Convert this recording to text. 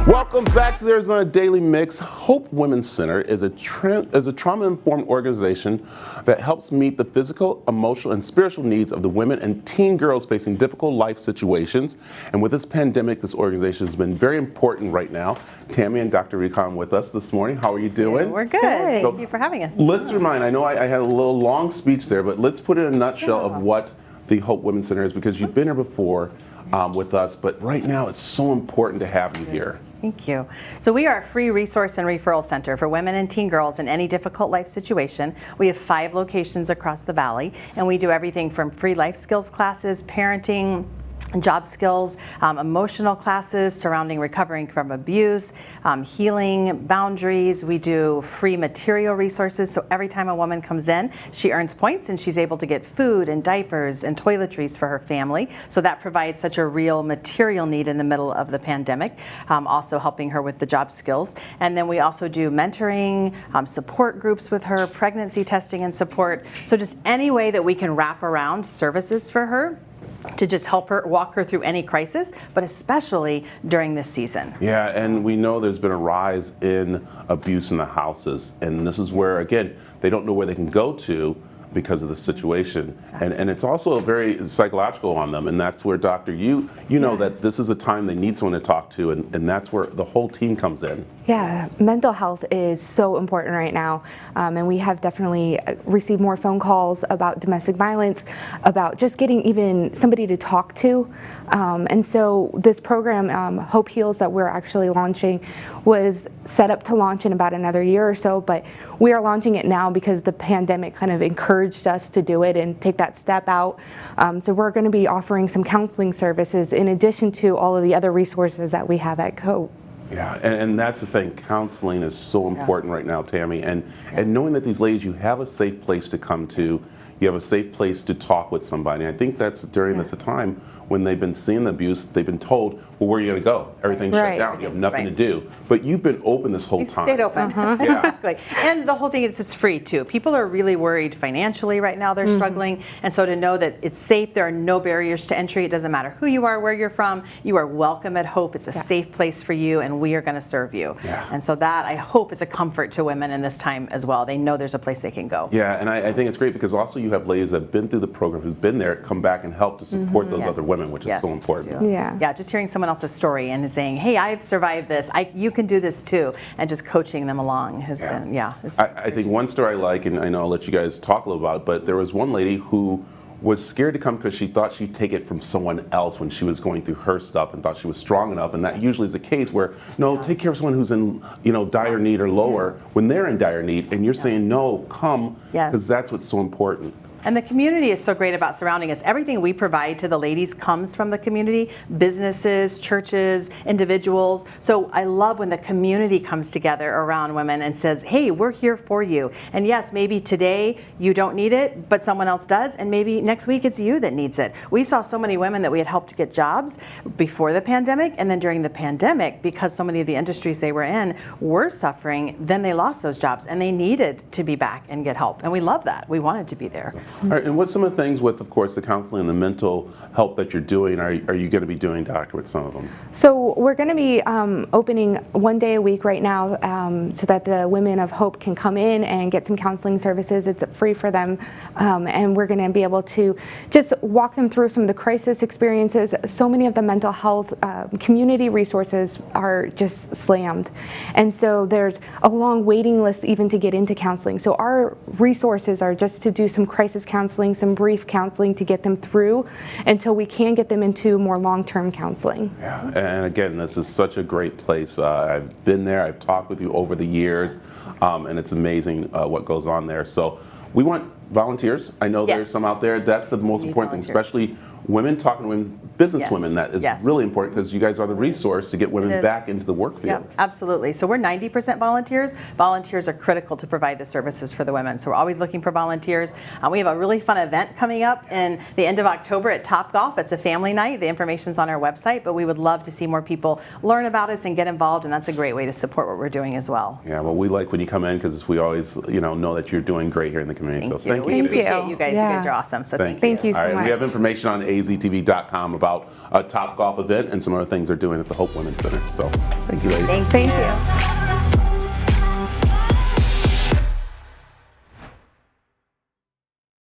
Welcome back to There's a Daily Mix. Hope Women's Center is a trauma-informed organization that helps meet the physical, emotional, and spiritual needs of the women and teen girls facing difficult life situations. And with this pandemic, this organization has been very important right now. Tammy and Dr. Recon with us this morning. How are you doing? We're good. Thank you for having us. Let's remind, I know I had a little long speech there, but let's put it in a nutshell of what the Hope Women's Center is, because you've been here before with us, but right now it's so important to have you here. Thank you. So we are a free resource and referral center for women and teen girls in any difficult life situation. We have 5 locations across the valley, and we do everything from free life skills classes, parenting, job skills, emotional classes surrounding recovering from abuse, healing, boundaries. We do free material resources, so every time a woman comes in, she earns points and she's able to get food and diapers and toiletries for her family. So that provides such a real material need in the middle of the pandemic, also helping her with the job skills. And then we also do mentoring, support groups with her, pregnancy testing and support. So just any way that we can wrap around services for her to just help her, walk her through any crisis, but especially during this season. Yeah, and we know there's been a rise in abuse in the houses, and this is where, again, they don't know where they can go to because of the situation. Exactly. And it's also very psychological on them, and that's where, Doctor, you know that this is a time they need someone to talk to, and that's where the whole team comes in. Yeah, mental health is so important right now, and we have definitely received more phone calls about domestic violence, about just getting even somebody to talk to. And so this program, Hope Heals, that we're actually launching, was set up to launch in about another year or so, but we are launching it now because the pandemic kind of encouraged us to do it and take that step out. So we're going to be offering some counseling services in addition to all of the other resources that we have at Hope. Yeah, and that's the thing. Counseling is so important right now, Tammy, and knowing that these ladies, you have a safe place to come to, you have a safe place to talk with somebody. I think that's during this time when they've been seeing the abuse, they've been told, well, where are you going to go? Everything's shut down. You have nothing to do. But you've been open this whole time. Stayed open. Exactly. And the whole thing is it's free too. People are really worried financially right now. They're struggling. And so to know that it's safe, there are no barriers to entry. It doesn't matter who you are, where you're from. You are welcome at Hope. It's a safe place for you, and we are going to serve you. And so that, I hope, is a comfort to women in this time as well. They know there's a place they can go. Yeah, and I think it's great because also you have ladies that have been through the program, who've been there, come back and help to support those other women, which is so important. Yeah, just hearing someone else's story and saying, hey, I've survived this, you can do this too, and just coaching them along has been, I think one story I like, and I know I'll let you guys talk a little about it, but there was one lady who was scared to come because she thought she'd take it from someone else when she was going through her stuff and thought she was strong enough, and that usually is the case where, no, take care of someone who's in dire need or lower when they're in dire need, and you're saying, no, come, because that's what's so important. And the community is so great about surrounding us. Everything we provide to the ladies comes from the community, businesses, churches, individuals. So I love when the community comes together around women and says, hey, we're here for you. And yes, maybe today you don't need it, but someone else does. And maybe next week it's you that needs it. We saw so many women that we had helped to get jobs before the pandemic. And then during the pandemic, because so many of the industries they were in were suffering, then they lost those jobs and they needed to be back and get help. And we love that. We wanted to be there. All right, and what's some of the things with, of course, the counseling and the mental help that you're doing, are you going to be doing, Doctor, with some of them? So we're going to be opening 1 day a week right now so that the women of Hope can come in and get some counseling services. It's free for them, and we're going to be able to just walk them through some of the crisis experiences. So many of the mental health community resources are just slammed, and so there's a long waiting list even to get into counseling. So our resources are just to do some crisis counseling, some brief counseling to get them through until we can get them into more long-term counseling. Yeah, and again, this is such a great place. I've been there, I've talked with you over the years, and it's amazing what goes on there. So we want volunteers. I know there's some out there. That's the most important thing, especially women talking to women, business women. That is really important because you guys are the resource to get women back into the work field. Yep, absolutely. So we're 90% volunteers. Volunteers are critical to provide the services for the women. So we're always looking for volunteers. We have a really fun event coming up in the end of October at Topgolf. It's a family night. The information's on our website, but we would love to see more people learn about us and get involved, and that's a great way to support what we're doing as well. Yeah, well, we like when you come in because we always know that you're doing great here in the community. Thank you. Thank We you. appreciate you guys. You guys Yeah. are awesome. So Thank Thank you All so right, and much. we have information on aztv.com about a Top Golf event and some other things they're doing at the Hope Women's Center. So thank you, ladies. Thank you. Thank you.